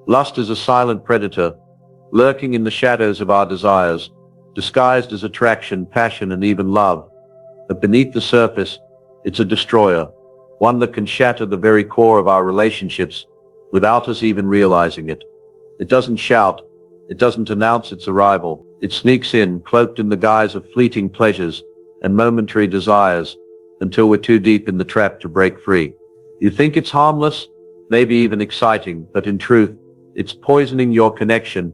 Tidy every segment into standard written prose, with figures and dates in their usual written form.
Lust is a silent predator, lurking in the shadows of our desires, disguised as attraction, passion, and even love. But beneath the surface, it's a destroyer, one that can shatter the very core of our relationships without us even realizing it. It doesn't shout, it doesn't announce its arrival. It sneaks in, cloaked in the guise of fleeting pleasures and momentary desires, until we're too deep in the trap to break free. You think it's harmless, maybe even exciting, but in truth, it's poisoning your connection,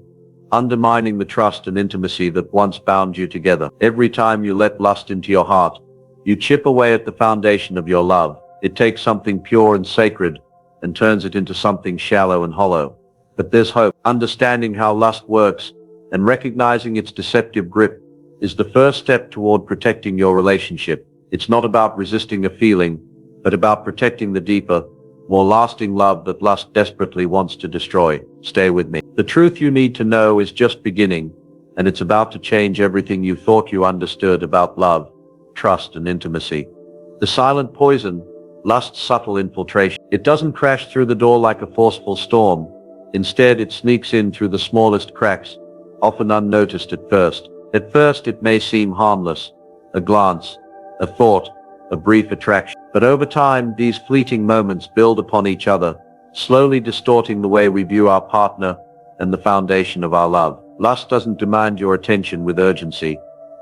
undermining the trust and intimacy that once bound you together. Every time you let lust into your heart, you chip away at the foundation of your love. It takes something pure and sacred and turns it into something shallow and hollow. But there's hope. Understanding how lust works and recognizing its deceptive grip is the first step toward protecting your relationship. It's not about resisting a feeling, but about protecting the deeper, more lasting love that lust desperately wants to destroy. Stay with me. The truth you need to know is just beginning, and it's about to change everything you thought you understood about love, trust, and intimacy. The silent poison, lust's subtle infiltration. It doesn't crash through the door like a forceful storm. Instead, it sneaks in through the smallest cracks, often unnoticed at first. At first, it may seem harmless, a glance, a thought, a brief attraction. But over time, these fleeting moments build upon each other, slowly distorting the way we view our partner and the foundation of our love. Lust doesn't demand your attention with urgency.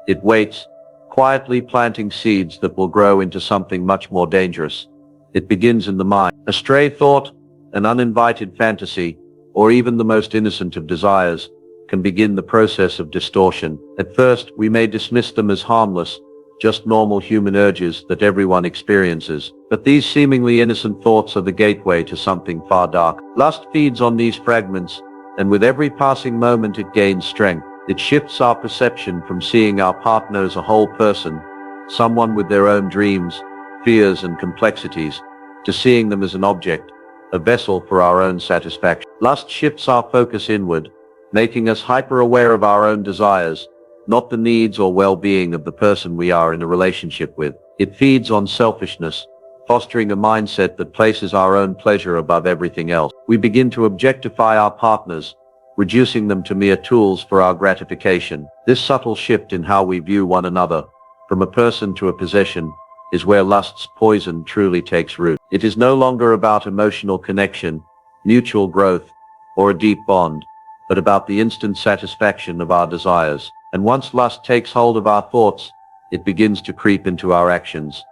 It waits, quietly planting seeds that will grow into something much more dangerous. It begins in the mind. A stray thought, an uninvited fantasy, or even the most innocent of desires, can begin the process of distortion. At first, we may dismiss them as harmless, just normal human urges that everyone experiences. But these seemingly innocent thoughts are the gateway to something far darker. Lust feeds on these fragments, and with every passing moment it gains strength. It shifts our perception from seeing our partner as a whole person, someone with their own dreams, fears, and complexities, to seeing them as an object, a vessel for our own satisfaction. Lust shifts our focus inward, making us hyper-aware of our own desires, not the needs or well-being of the person we are in a relationship with. It feeds on selfishness, fostering a mindset that places our own pleasure above everything else. We begin to objectify our partners, reducing them to mere tools for our gratification. This subtle shift in how we view one another, from a person to a possession, is where lust's poison truly takes root. It is no longer about emotional connection, mutual growth, or a deep bond, but about the instant satisfaction of our desires. And once lust takes hold of our thoughts, it begins to creep into our actions.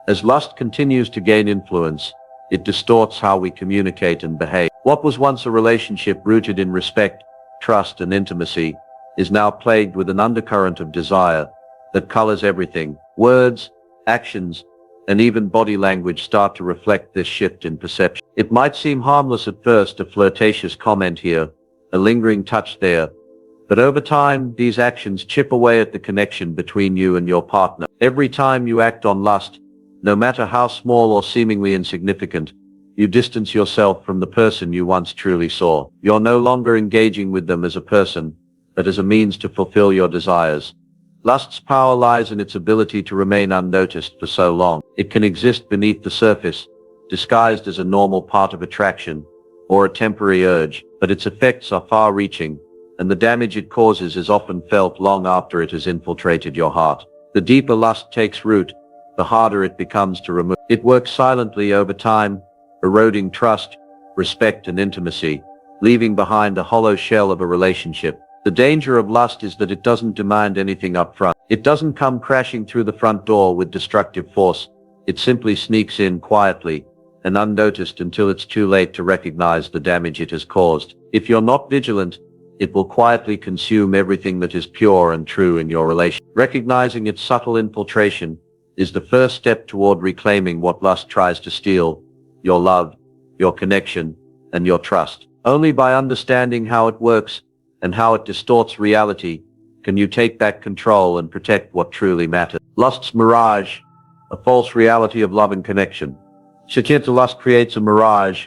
As lust continues to gain influence, it distorts how we communicate and behave. What was once a relationship rooted in respect, trust, and intimacy is now plagued with an undercurrent of desire that colors everything. Words, actions, and even body language start to reflect this shift in perception. It might seem harmless at first, a flirtatious comment here, a lingering touch there, but over time, these actions chip away at the connection between you and your partner. Every time you act on lust, no matter how small or seemingly insignificant, you distance yourself from the person you once truly saw. You're no longer engaging with them as a person, but as a means to fulfill your desires. Lust's power lies in its ability to remain unnoticed for so long. It can exist beneath the surface, disguised as a normal part of attraction, or a temporary urge, but its effects are far-reaching, and the damage it causes is often felt long after it has infiltrated your heart. The deeper lust takes root, the harder it becomes to remove. It works silently over time, eroding trust, respect, and intimacy, leaving behind a hollow shell of a relationship. The danger of lust is that it doesn't demand anything up front. It doesn't come crashing through the front door with destructive force. It simply sneaks in quietly and unnoticed until it's too late to recognize the damage it has caused. If you're not vigilant, it will quietly consume everything that is pure and true in your relationship. Recognizing its subtle infiltration is the first step toward reclaiming what lust tries to steal: your love, your connection, and your trust. Only by understanding how it works and how it distorts reality can you take back control and protect what truly matters. Lust's mirage, a false reality of love and connection. Sanctity. Lust creates a mirage,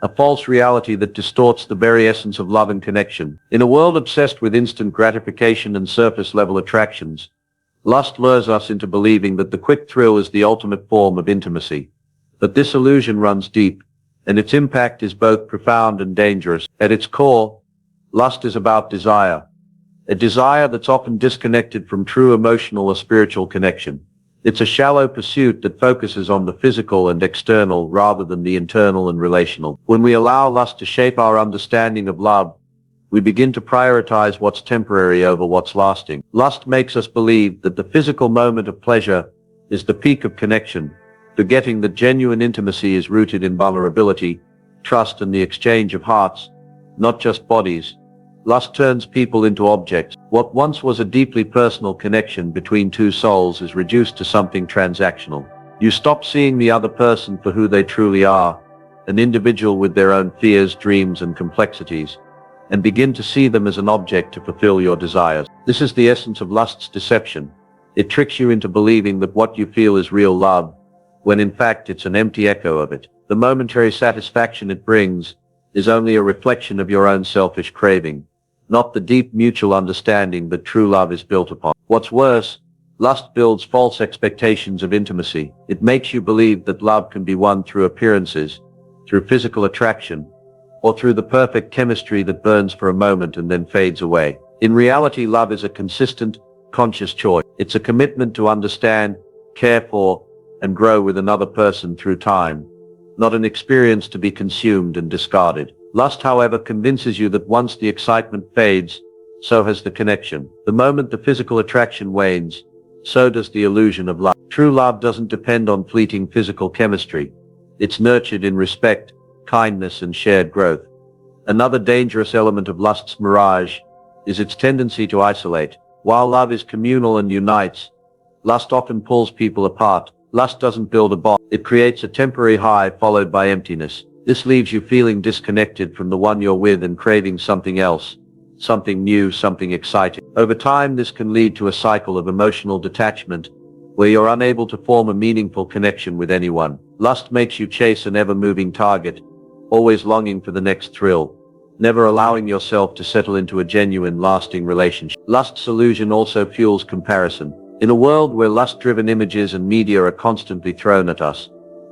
a false reality that distorts the very essence of love and connection. In a world obsessed with instant gratification and surface-level attractions, lust lures us into believing that the quick thrill is the ultimate form of intimacy. But this illusion runs deep, and its impact is both profound and dangerous. At its core, lust is about desire, a desire that's often disconnected from true emotional or spiritual connection. It's a shallow pursuit that focuses on the physical and external rather than the internal and relational. When we allow lust to shape our understanding of love, we begin to prioritize what's temporary over what's lasting. Lust makes us believe that the physical moment of pleasure is the peak of connection, forgetting that genuine intimacy is rooted in vulnerability, trust, and the exchange of hearts, not just bodies. Lust turns people into objects. What once was a deeply personal connection between two souls is reduced to something transactional. You stop seeing the other person for who they truly are, an individual with their own fears, dreams, and complexities, and begin to see them as an object to fulfill your desires. This is the essence of lust's deception. It tricks you into believing that what you feel is real love, when in fact it's an empty echo of it. The momentary satisfaction it brings is only a reflection of your own selfish craving, not the deep mutual understanding that true love is built upon. What's worse, lust builds false expectations of intimacy. It makes you believe that love can be won through appearances, through physical attraction, or through the perfect chemistry that burns for a moment and then fades away. In reality, love is a consistent, conscious choice. It's a commitment to understand, care for, and grow with another person through time, not an experience to be consumed and discarded. Lust, however, convinces you that once the excitement fades, so has the connection. The moment the physical attraction wanes, so does the illusion of love. True love doesn't depend on fleeting physical chemistry. It's nurtured in respect, kindness, and shared growth. Another dangerous element of lust's mirage is its tendency to isolate. While love is communal and unites, lust often pulls people apart. Lust doesn't build a bond. It creates a temporary high followed by emptiness. This leaves you feeling disconnected from the one you're with and craving something else, something new, something exciting. Over time, this can lead to a cycle of emotional detachment, where you're unable to form a meaningful connection with anyone. Lust makes you chase an ever-moving target, always longing for the next thrill, never allowing yourself to settle into a genuine, lasting relationship. Lust's illusion also fuels comparison. In a world where lust-driven images and media are constantly thrown at us,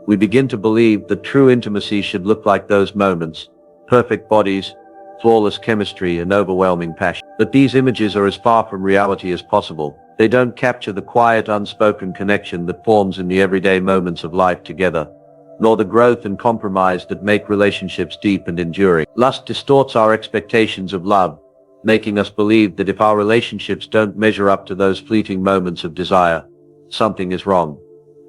we begin to believe that true intimacy should look like those moments: perfect bodies, flawless chemistry, and overwhelming passion. But these images are as far from reality as possible. They don't capture the quiet, unspoken connection that forms in the everyday moments of life together, nor the growth and compromise that make relationships deep and enduring. Lust distorts our expectations of love, making us believe that if our relationships don't measure up to those fleeting moments of desire, something is wrong.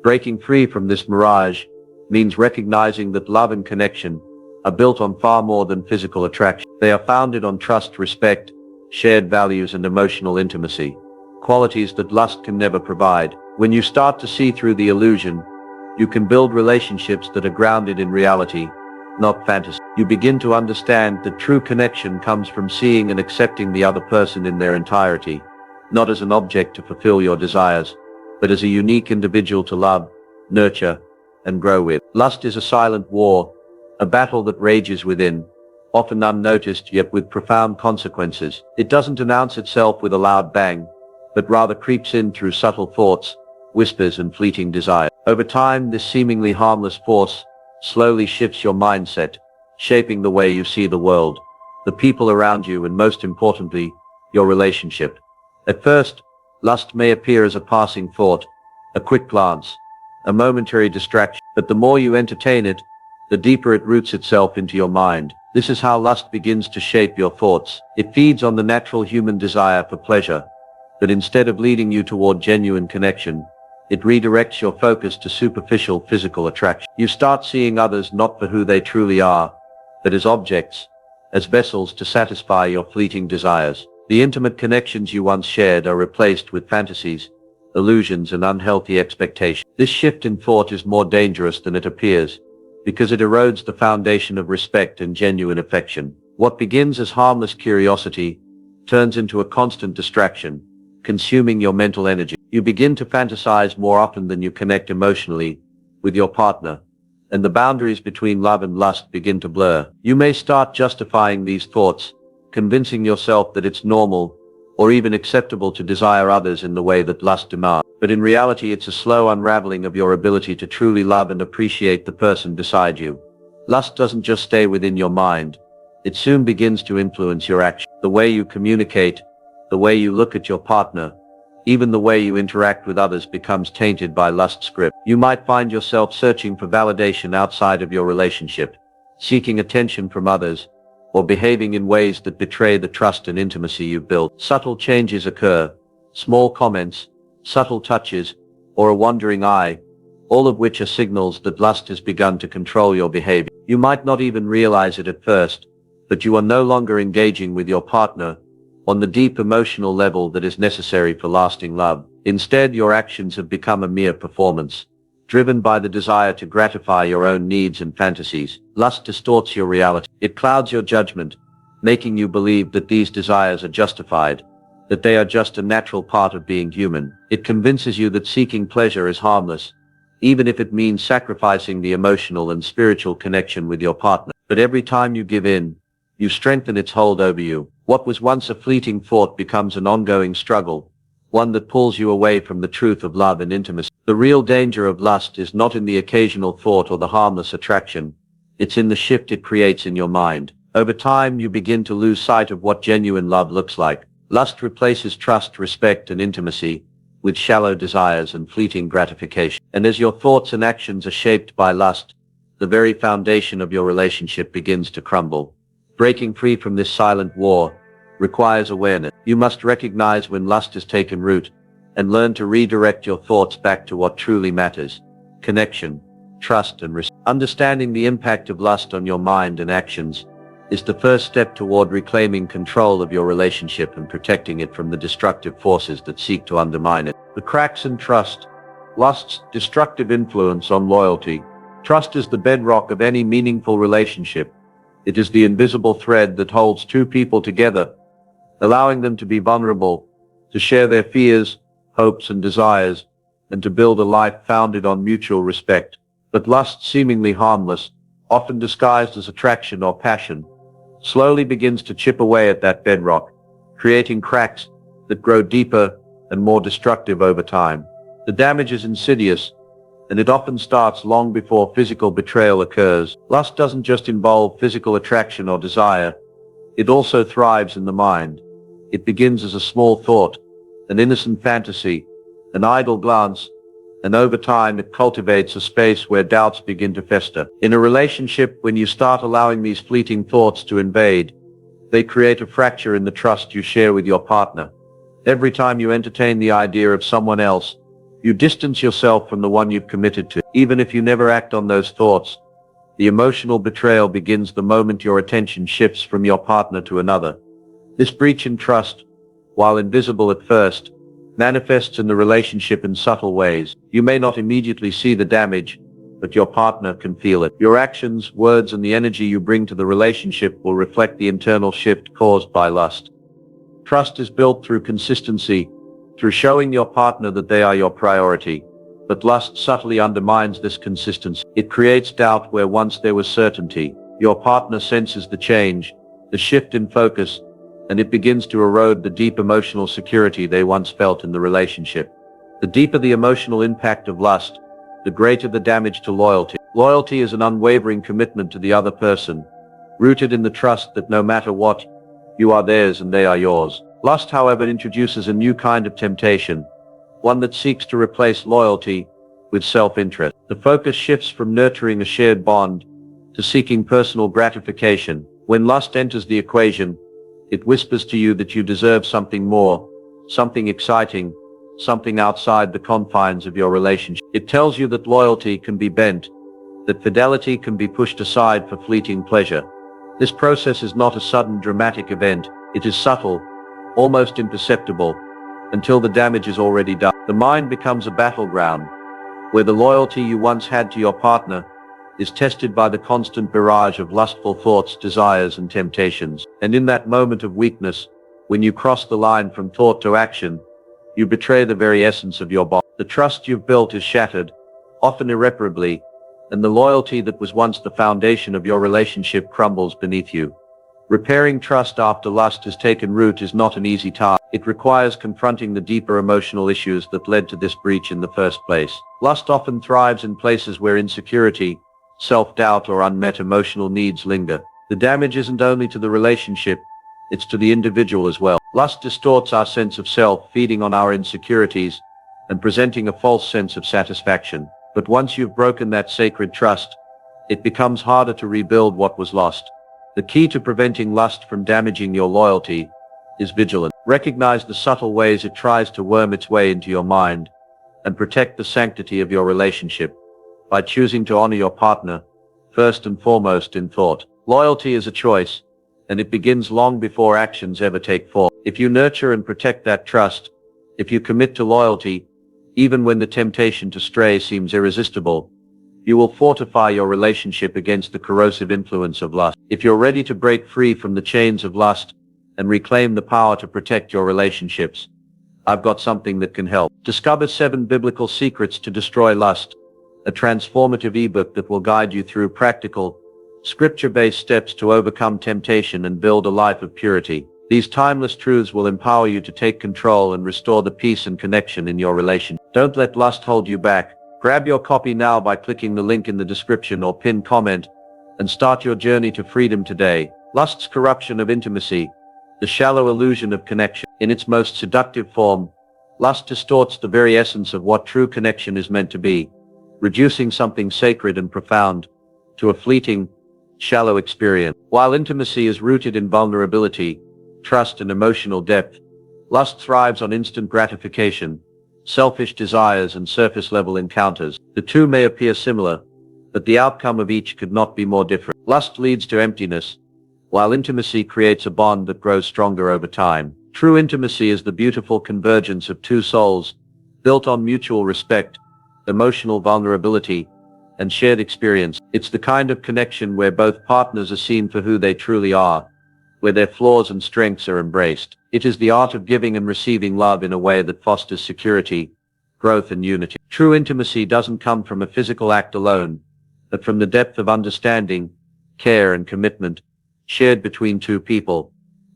Breaking free from this mirage means recognizing that love and connection are built on far more than physical attraction. They are founded on trust, respect, shared values, and emotional intimacy, qualities that lust can never provide. When you start to see through the illusion, you can build relationships that are grounded in reality, not fantasy. You begin to understand that true connection comes from seeing and accepting the other person in their entirety, not as an object to fulfill your desires, but as a unique individual to love, nurture, and grow with. Lust is a silent war, a battle that rages within, often unnoticed yet with profound consequences. It doesn't announce itself with a loud bang, but rather creeps in through subtle thoughts, whispers, and fleeting desire. Over time, this seemingly harmless force slowly shifts your mindset, shaping the way you see the world, the people around you, and most importantly, your relationship. At first, lust may appear as a passing thought, a quick glance, a momentary distraction, but the more you entertain it, the deeper it roots itself into your mind. This is how lust begins to shape your thoughts. It feeds on the natural human desire for pleasure, but instead of leading you toward genuine connection, it redirects your focus to superficial physical attraction. You start seeing others not for who they truly are, but as objects, as vessels to satisfy your fleeting desires. The intimate connections you once shared are replaced with fantasies, illusions, and unhealthy expectations. This shift in thought is more dangerous than it appears, because it erodes the foundation of respect and genuine affection. What begins as harmless curiosity turns into a constant distraction, consuming your mental energy. You begin to fantasize more often than you connect emotionally with your partner, and the boundaries between love and lust begin to blur. You may start justifying these thoughts, convincing yourself that it's normal or even acceptable to desire others in the way that lust demands. But in reality, it's a slow unraveling of your ability to truly love and appreciate the person beside you. Lust doesn't just stay within your mind. It soon begins to influence your action. The way you communicate, the way you look at your partner, even the way you interact with others becomes tainted by lust script. You might find yourself searching for validation outside of your relationship, seeking attention from others, or behaving in ways that betray the trust and intimacy you've built. Subtle changes occur, small comments, subtle touches, or a wandering eye, all of which are signals that lust has begun to control your behavior. You might not even realize it at first, but you are no longer engaging with your partner on the deep emotional level that is necessary for lasting love. Instead, your actions have become a mere performance, driven by the desire to gratify your own needs and fantasies. Lust distorts your reality. It clouds your judgment, making you believe that these desires are justified, that they are just a natural part of being human. It convinces you that seeking pleasure is harmless, even if it means sacrificing the emotional and spiritual connection with your partner. But every time you give in, you strengthen its hold over you. What was once a fleeting thought becomes an ongoing struggle, one that pulls you away from the truth of love and intimacy. The real danger of lust is not in the occasional thought or the harmless attraction. It's in the shift it creates in your mind. Over time, you begin to lose sight of what genuine love looks like. Lust replaces trust, respect, and intimacy with shallow desires and fleeting gratification. And as your thoughts and actions are shaped by lust, the very foundation of your relationship begins to crumble. Breaking free from this silent war requires awareness. You must recognize when lust has taken root and learn to redirect your thoughts back to what truly matters: connection, trust, and respect. Understanding the impact of lust on your mind and actions is the first step toward reclaiming control of your relationship and protecting it from the destructive forces that seek to undermine it. The cracks in trust. Lust's destructive influence on loyalty. Trust is the bedrock of any meaningful relationship. It is the invisible thread that holds two people together, allowing them to be vulnerable, to share their fears, hopes, and desires, and to build a life founded on mutual respect. But lust, seemingly harmless, often disguised as attraction or passion, slowly begins to chip away at that bedrock, creating cracks that grow deeper and more destructive over time. The damage is insidious, and it often starts long before physical betrayal occurs. Lust doesn't just involve physical attraction or desire. It also thrives in the mind. It begins as a small thought, an innocent fantasy, an idle glance, and over time it cultivates a space where doubts begin to fester. In a relationship, when you start allowing these fleeting thoughts to invade, they create a fracture in the trust you share with your partner. Every time you entertain the idea of someone else, you distance yourself from the one you've committed to. Even if you never act on those thoughts, the emotional betrayal begins the moment your attention shifts from your partner to another. This breach in trust, while invisible at first, manifests in the relationship in subtle ways. You may not immediately see the damage, but your partner can feel it. Your actions, words, and the energy you bring to the relationship will reflect the internal shift caused by lust. Trust is built through consistency, through showing your partner that they are your priority. But lust subtly undermines this consistency. It creates doubt where once there was certainty. Your partner senses the change, the shift in focus, and it begins to erode the deep emotional security they once felt in the relationship. The deeper the emotional impact of lust, the greater the damage to loyalty. Loyalty is an unwavering commitment to the other person, rooted in the trust that no matter what, you are theirs and they are yours. Lust, however, introduces a new kind of temptation, one that seeks to replace loyalty with self-interest. The focus shifts from nurturing a shared bond to seeking personal gratification. When lust enters the equation, it whispers to you that you deserve something more, something exciting, something outside the confines of your relationship. It tells you that loyalty can be bent, that fidelity can be pushed aside for fleeting pleasure. This process is not a sudden dramatic event. It is subtle, almost imperceptible, until the damage is already done. The mind becomes a battleground, where the loyalty you once had to your partner is tested by the constant barrage of lustful thoughts, desires, and temptations. And in that moment of weakness, when you cross the line from thought to action, you betray the very essence of your bond. The trust you've built is shattered, often irreparably, and the loyalty that was once the foundation of your relationship crumbles beneath you. Repairing trust after lust has taken root is not an easy task. It requires confronting the deeper emotional issues that led to this breach in the first place. Lust often thrives in places where insecurity, self-doubt, or unmet emotional needs linger. The damage isn't only to the relationship, it's to the individual as well. Lust distorts our sense of self, feeding on our insecurities and presenting a false sense of satisfaction. But once you've broken that sacred trust, it becomes harder to rebuild what was lost. The key to preventing lust from damaging your loyalty is vigilance. Recognize the subtle ways it tries to worm its way into your mind, and protect the sanctity of your relationship by choosing to honor your partner first and foremost in thought. Loyalty is a choice, and it begins long before actions ever take form. If you nurture and protect that trust, if you commit to loyalty, even when the temptation to stray seems irresistible, you will fortify your relationship against the corrosive influence of lust. If you're ready to break free from the chains of lust and reclaim the power to protect your relationships, I've got something that can help. Discover 7 Biblical Secrets to Destroy Lust, a transformative ebook that will guide you through practical, scripture-based steps to overcome temptation and build a life of purity. These timeless truths will empower you to take control and restore the peace and connection in your relationship. Don't let lust hold you back. Grab your copy now by clicking the link in the description or pinned comment and start your journey to freedom today. Lust's corruption of intimacy, the shallow illusion of connection. In its most seductive form, lust distorts the very essence of what true connection is meant to be, reducing something sacred and profound to a fleeting, shallow experience. While intimacy is rooted in vulnerability, trust, and emotional depth, lust thrives on instant gratification, selfish desires, and surface-level encounters. The two may appear similar, but the outcome of each could not be more different. Lust leads to emptiness, while intimacy creates a bond that grows stronger over time. True intimacy is the beautiful convergence of two souls, built on mutual respect, emotional vulnerability, and shared experience. It's the kind of connection where both partners are seen for who they truly are, where their flaws and strengths are embraced. It is the art of giving and receiving love in a way that fosters security, growth, and unity. True intimacy doesn't come from a physical act alone, but from the depth of understanding, care, and commitment shared between two people.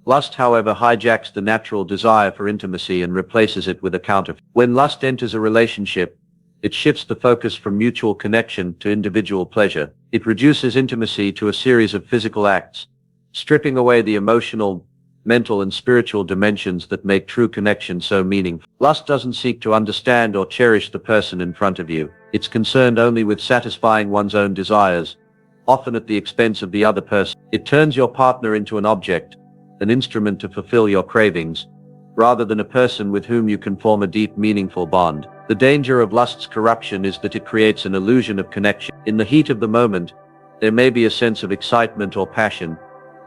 Lust, however, hijacks the natural desire for intimacy and replaces it with a counterfeit. When lust enters a relationship, it shifts the focus from mutual connection to individual pleasure. It reduces intimacy to a series of physical acts, stripping away the emotional, mental, and spiritual dimensions that make true connection so meaningful. Lust doesn't seek to understand or cherish the person in front of you. It's concerned only with satisfying one's own desires, often at the expense of the other person. It turns your partner into an object, an instrument to fulfill your cravings, rather than a person with whom you can form a deep, meaningful bond. The danger of lust's corruption is that it creates an illusion of connection. In the heat of the moment, there may be a sense of excitement or passion,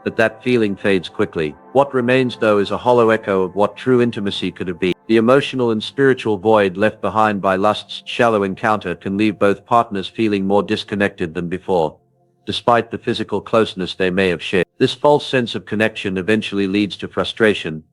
but that feeling fades quickly. What remains, though, is a hollow echo of what true intimacy could have been. The emotional and spiritual void left behind by lust's shallow encounter can leave both partners feeling more disconnected than before, despite the physical closeness they may have shared. This false sense of connection eventually leads to frustration,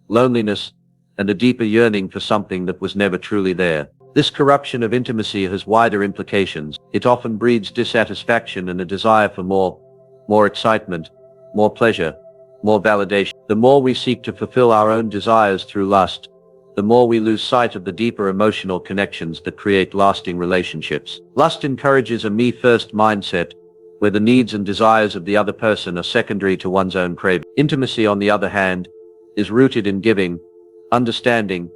loneliness, and a deeper yearning for something that was never truly there. This corruption of intimacy has wider implications. It often breeds dissatisfaction and a desire for more excitement, more pleasure, more validation. The more we seek to fulfill our own desires through lust, the more we lose sight of the deeper emotional connections that create lasting relationships. Lust encourages a me-first mindset, where the needs and desires of the other person are secondary to one's own craving. Intimacy, on the other hand, is rooted in giving, understanding,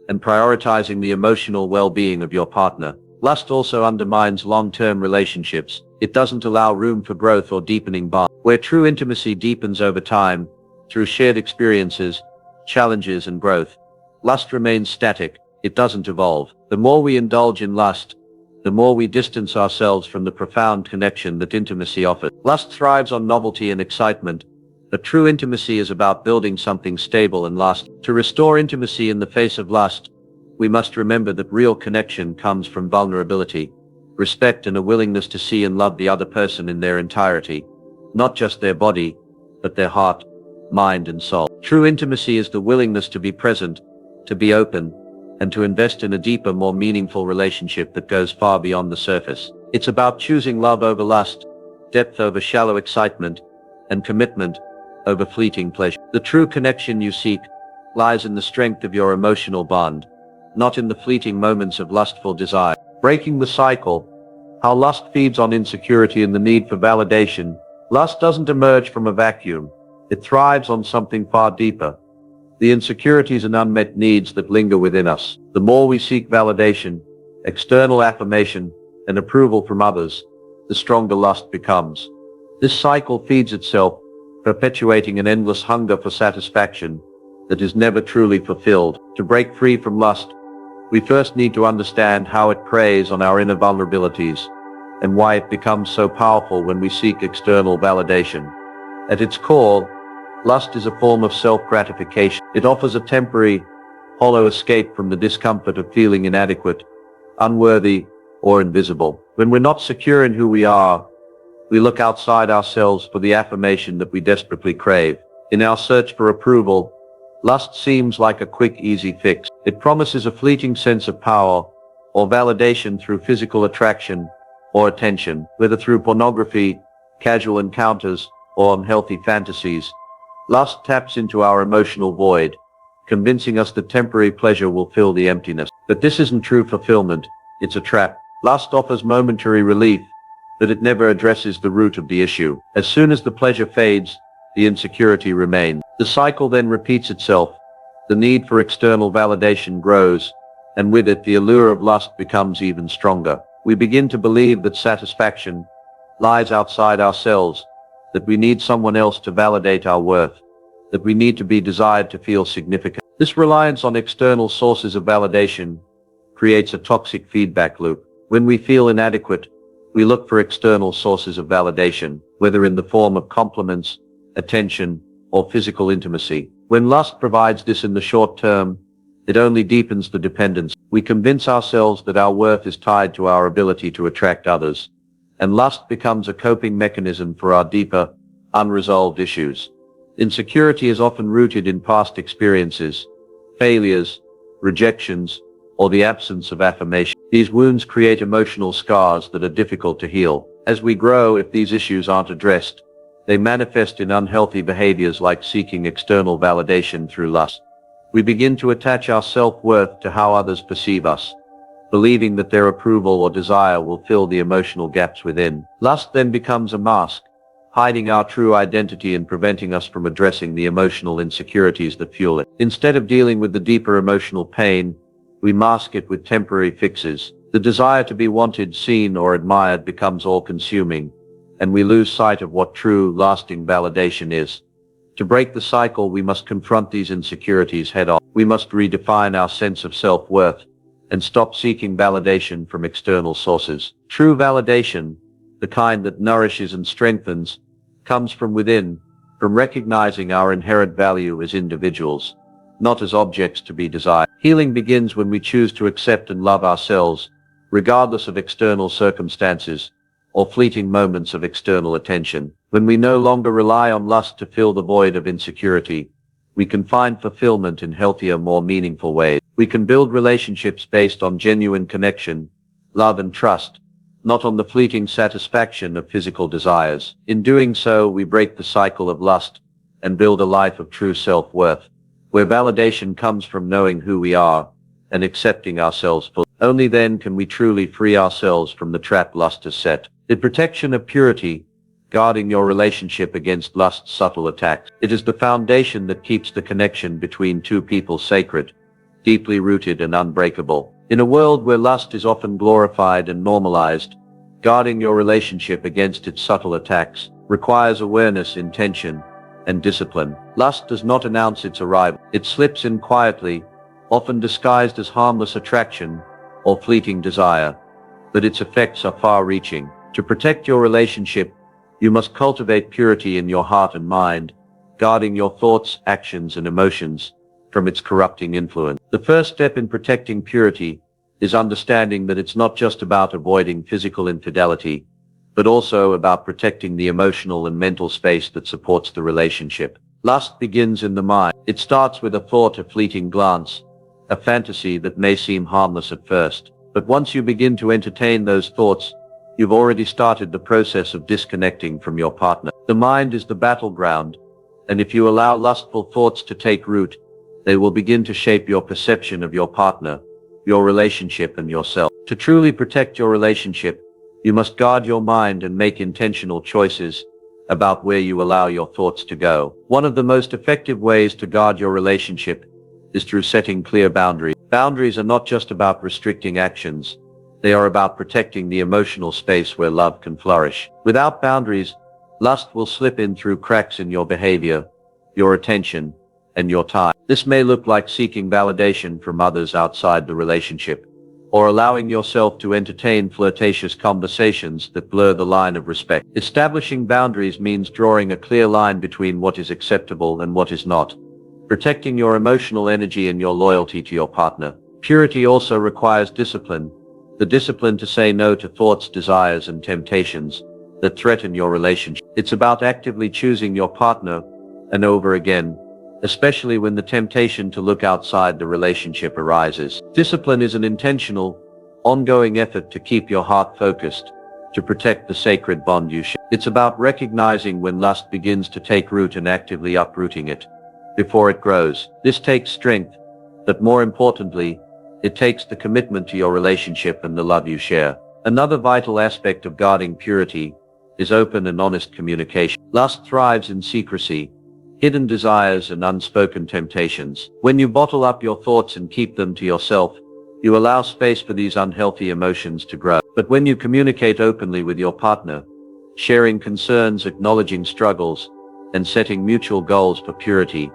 and prioritizing the emotional well-being of your partner. Lust also undermines long-term relationships. It doesn't allow room for growth or deepening bonds. Where true intimacy deepens over time, through shared experiences, challenges, and growth, lust remains static. It doesn't evolve. The more we indulge in lust, the more we distance ourselves from the profound connection that intimacy offers. Lust thrives on novelty and excitement, but true intimacy is about building something stable and lasting. To restore intimacy in the face of lust, we must remember that real connection comes from vulnerability, respect, and a willingness to see and love the other person in their entirety, not just their body, but their heart, mind, and soul. True intimacy is the willingness to be present, to be open, and to invest in a deeper, more meaningful relationship that goes far beyond the surface. It's about choosing love over lust, depth over shallow excitement, and commitment over fleeting pleasure. The true connection you seek lies in the strength of your emotional bond, not in the fleeting moments of lustful desire. Breaking the cycle. How lust feeds on insecurity and the need for validation. Lust doesn't emerge from a vacuum. It thrives on something far deeper. The insecurities and unmet needs that linger within us. The more we seek validation, external affirmation, and approval from others, the stronger lust becomes. This cycle feeds itself, perpetuating an endless hunger for satisfaction that is never truly fulfilled. To break free from lust, we first need to understand how it preys on our inner vulnerabilities and why it becomes so powerful when we seek external validation. At its core, lust is a form of self-gratification. It offers a temporary, hollow escape from the discomfort of feeling inadequate, unworthy, or invisible. When we're not secure in who we are, we look outside ourselves for the affirmation that we desperately crave. In our search for approval, lust seems like a quick, easy fix. It promises a fleeting sense of power or validation through physical attraction or attention, whether through pornography, casual encounters, or unhealthy fantasies. Lust taps into our emotional void, convincing us that temporary pleasure will fill the emptiness. But this isn't true fulfillment, it's a trap. Lust offers momentary relief, but it never addresses the root of the issue. As soon as the pleasure fades, the insecurity remains. The cycle then repeats itself. The need for external validation grows, and with it the allure of lust becomes even stronger. We begin to believe that satisfaction lies outside ourselves, that we need someone else to validate our worth, that we need to be desired to feel significant. This reliance on external sources of validation creates a toxic feedback loop. When we feel inadequate, we look for external sources of validation, whether in the form of compliments, attention, or physical intimacy. When lust provides this in the short term, it only deepens the dependence. We convince ourselves that our worth is tied to our ability to attract others, and lust becomes a coping mechanism for our deeper, unresolved issues. Insecurity is often rooted in past experiences, failures, rejections, or the absence of affirmation. These wounds create emotional scars that are difficult to heal. As we grow, if these issues aren't addressed, they manifest in unhealthy behaviors like seeking external validation through lust. We begin to attach our self-worth to how others perceive us, believing that their approval or desire will fill the emotional gaps within. Lust then becomes a mask, hiding our true identity and preventing us from addressing the emotional insecurities that fuel it. Instead of dealing with the deeper emotional pain, we mask it with temporary fixes. The desire to be wanted, seen, or admired becomes all-consuming, and we lose sight of what true, lasting validation is. To break the cycle, we must confront these insecurities head-on. We must redefine our sense of self-worth and stop seeking validation from external sources. True validation, the kind that nourishes and strengthens, comes from within, from recognizing our inherent value as individuals, not as objects to be desired. Healing begins when we choose to accept and love ourselves, regardless of external circumstances or fleeting moments of external attention. When we no longer rely on lust to fill the void of insecurity, we can find fulfillment in healthier, more meaningful ways. We can build relationships based on genuine connection, love and trust, not on the fleeting satisfaction of physical desires. In doing so, we break the cycle of lust and build a life of true self-worth, where validation comes from knowing who we are and accepting ourselves fully. Only then can we truly free ourselves from the trap lust has set. The protection of purity, guarding your relationship against lust's subtle attacks. It is the foundation that keeps the connection between two people sacred, deeply rooted and unbreakable. In a world where lust is often glorified and normalized, guarding your relationship against its subtle attacks requires awareness, intention, and discipline. Lust does not announce its arrival. It slips in quietly, often disguised as harmless attraction or fleeting desire, but its effects are far-reaching. To protect your relationship, you must cultivate purity in your heart and mind, guarding your thoughts, actions, and emotions from its corrupting influence. The first step in protecting purity is understanding that it's not just about avoiding physical infidelity, but also about protecting the emotional and mental space that supports the relationship. Lust begins in the mind. It starts with a thought, a fleeting glance, a fantasy that may seem harmless at first. But once you begin to entertain those thoughts, you've already started the process of disconnecting from your partner. The mind is the battleground, and if you allow lustful thoughts to take root, they will begin to shape your perception of your partner, your relationship, and yourself. To truly protect your relationship, You must guard your mind and make intentional choices about where you allow your thoughts to go. One of the most effective ways to guard your relationship is through setting clear boundaries. Boundaries are not just about restricting actions. They are about protecting the emotional space where love can flourish. Without boundaries, lust will slip in through cracks in your behavior, your attention, and your time. This may look like seeking validation from others outside the relationship, or allowing yourself to entertain flirtatious conversations that blur the line of respect. Establishing boundaries means drawing a clear line between what is acceptable and what is not, protecting your emotional energy and your loyalty to your partner. Purity also requires discipline, the discipline to say no to thoughts, desires, and temptations that threaten your relationship. It's about actively choosing your partner and over again, especially when the temptation to look outside the relationship arises. Discipline is an intentional, ongoing effort to keep your heart focused, to protect the sacred bond you share. It's about recognizing when lust begins to take root and actively uprooting it before it grows. This takes strength, but more importantly, it takes the commitment to your relationship and the love you share. Another vital aspect of guarding purity is open and honest communication. Lust thrives in secrecy, hidden desires, and unspoken temptations. When you bottle up your thoughts and keep them to yourself, you allow space for these unhealthy emotions to grow. But when you communicate openly with your partner, sharing concerns, acknowledging struggles, and setting mutual goals for purity,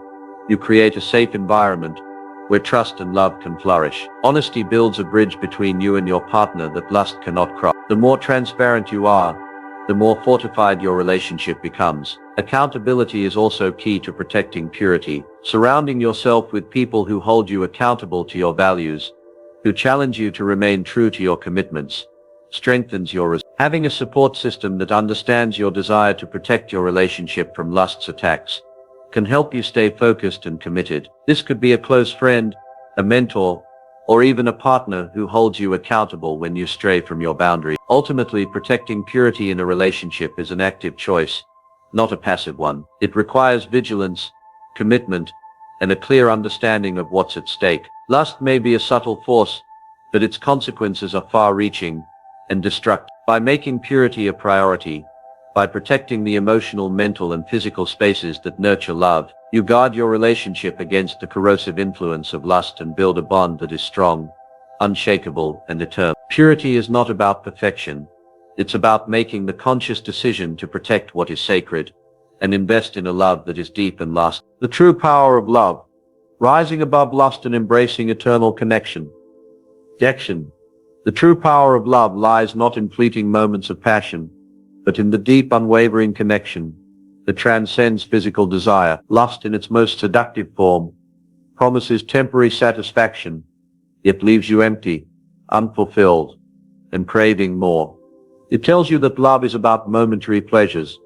you create a safe environment where trust and love can flourish. Honesty builds a bridge between you and your partner that lust cannot cross. The more transparent you are, the more fortified your relationship becomes. Accountability is also key to protecting purity. Surrounding yourself with people who hold you accountable to your values, who challenge you to remain true to your commitments, strengthens your resolve. Having a support system that understands your desire to protect your relationship from lust's attacks can help you stay focused and committed. This could be a close friend, a mentor, or even a partner who holds you accountable when you stray from your boundaries. Ultimately, protecting purity in a relationship is an active choice, not a passive one. It requires vigilance, commitment, and a clear understanding of what's at stake. Lust may be a subtle force, but its consequences are far-reaching and destructive. By making purity a priority, by protecting the emotional, mental, and physical spaces that nurture love, you guard your relationship against the corrosive influence of lust and build a bond that is strong, unshakable, and eternal. Purity is not about perfection. It's about making the conscious decision to protect what is sacred and invest in a love that is deep and lasting. The true power of love, rising above lust and embracing eternal connection. The true power of love lies not in fleeting moments of passion, but in the deep, unwavering connection that transcends physical desire. Lust in its most seductive form promises temporary satisfaction, yet leaves you empty, unfulfilled, and craving more. It tells you that love is about momentary pleasures,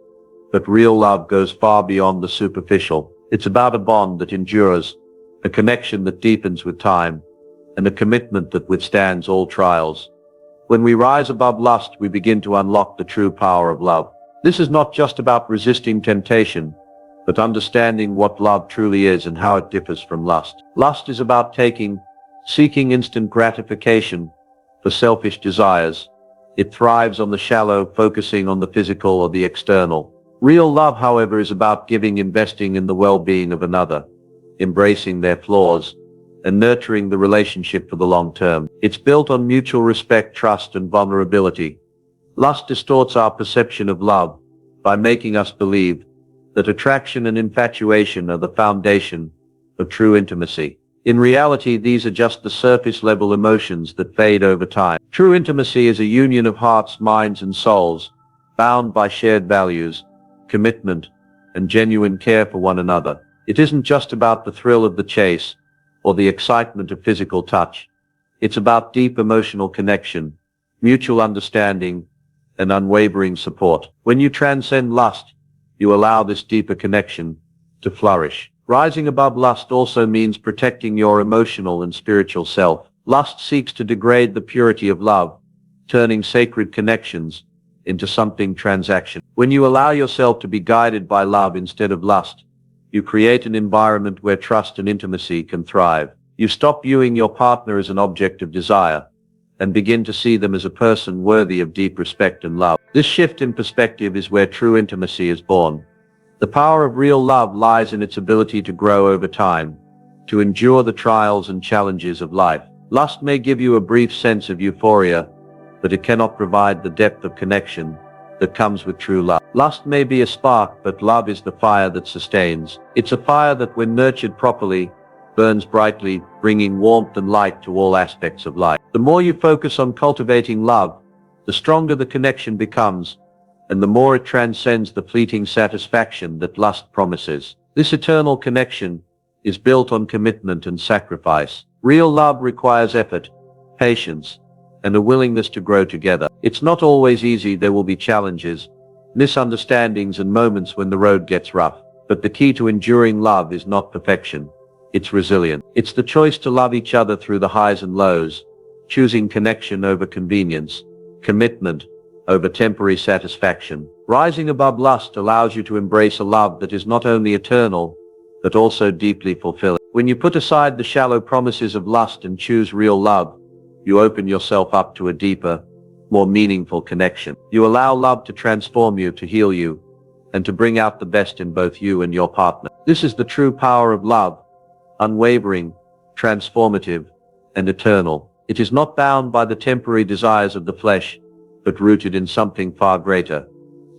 but real love goes far beyond the superficial. It's about a bond that endures, a connection that deepens with time, and a commitment that withstands all trials. When we rise above lust, we begin to unlock the true power of love. This is not just about resisting temptation, but understanding what love truly is and how it differs from lust. Lust is about seeking instant gratification for selfish desires. It thrives on the shallow, focusing on the physical or the external. Real love, however, is about giving, investing in the well-being of another, embracing their flaws, and nurturing the relationship for the long term. It's built on mutual respect, trust, and vulnerability. Lust distorts our perception of love by making us believe that attraction and infatuation are the foundation of true intimacy. In reality, these are just the surface-level emotions that fade over time. True intimacy is a union of hearts, minds, and souls, bound by shared values, commitment, and genuine care for one another. It isn't just about the thrill of the chase or the excitement of physical touch. It's about deep emotional connection, mutual understanding, and unwavering support. When you transcend lust, you allow this deeper connection to flourish. Rising above lust also means protecting your emotional and spiritual self. Lust seeks to degrade the purity of love, turning sacred connections into something transactional. When you allow yourself to be guided by love instead of lust, you create an environment where trust and intimacy can thrive. You stop viewing your partner as an object of desire, and begin to see them as a person worthy of deep respect and love. This shift in perspective is where true intimacy is born. The power of real love lies in its ability to grow over time, to endure the trials and challenges of life. Lust may give you a brief sense of euphoria, but it cannot provide the depth of connection that comes with true love. Lust may be a spark, but love is the fire that sustains. It's a fire that, when nurtured properly, burns brightly, bringing warmth and light to all aspects of life. The more you focus on cultivating love, the stronger the connection becomes, and the more it transcends the fleeting satisfaction that lust promises. This eternal connection is built on commitment and sacrifice. Real love requires effort, patience, and a willingness to grow together. It's not always easy. There will be challenges, misunderstandings, and moments when the road gets rough. But the key to enduring love is not perfection. It's resilience. It's the choice to love each other through the highs and lows, choosing connection over convenience, commitment over temporary satisfaction. Rising above lust allows you to embrace a love that is not only eternal, but also deeply fulfilling. When you put aside the shallow promises of lust and choose real love, you open yourself up to a deeper, more meaningful connection. You allow love to transform you, to heal you, and to bring out the best in both you and your partner. This is the true power of love, unwavering, transformative, and eternal. It is not bound by the temporary desires of the flesh, but rooted in something far greater,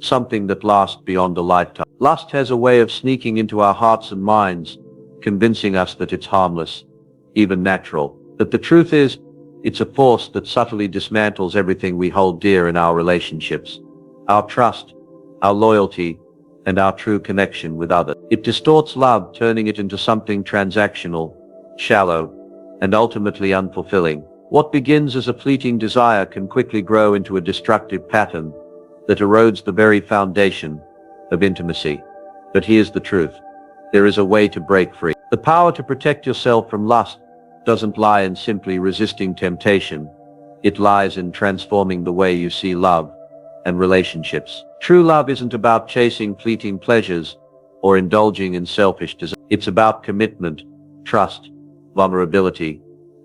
something that lasts beyond a lifetime. Lust has a way of sneaking into our hearts and minds, convincing us that it's harmless, even natural. But the truth is, it's a force that subtly dismantles everything we hold dear in our relationships: our trust, our loyalty, and our true connection with others. It distorts love, turning it into something transactional, shallow, and ultimately unfulfilling. What begins as a fleeting desire can quickly grow into a destructive pattern that erodes the very foundation of intimacy. But here's the truth: there is a way to break free. The power to protect yourself from lust doesn't lie in simply resisting temptation. It lies in transforming the way you see love and relationships. True love isn't about chasing fleeting pleasures or indulging in selfish desire. It's about commitment, trust, vulnerability,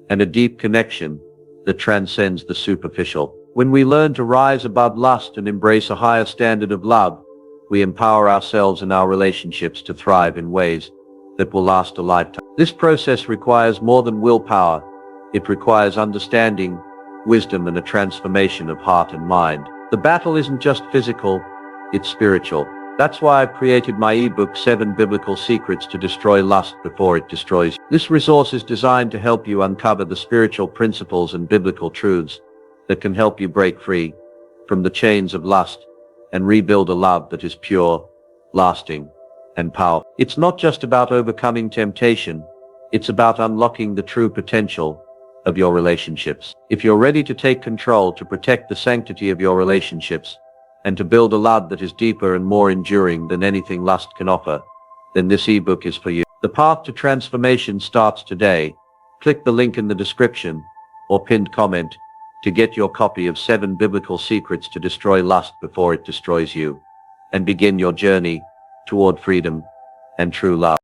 and a deep connection that transcends the superficial. When we learn to rise above lust and embrace a higher standard of love, we empower ourselves and our relationships to thrive in ways that will last a lifetime. This process requires more than willpower. It requires understanding, wisdom, and a transformation of heart and mind. The battle isn't just physical, it's spiritual. That's why I've created my ebook, 7 Biblical Secrets to Destroy Lust Before It Destroys You. This resource is designed to help you uncover the spiritual principles and biblical truths that can help you break free from the chains of lust and rebuild a love that is pure, lasting, and powerful. It's not just about overcoming temptation, it's about unlocking the true potential of your relationships. If you're ready to take control, to protect the sanctity of your relationships, and to build a love that is deeper and more enduring than anything lust can offer, then this ebook is for you. The path to transformation starts today. Click the link in the description or pinned comment to get your copy of 7 Biblical Secrets to Destroy Lust Before It Destroys You, and begin your journey toward freedom and true love.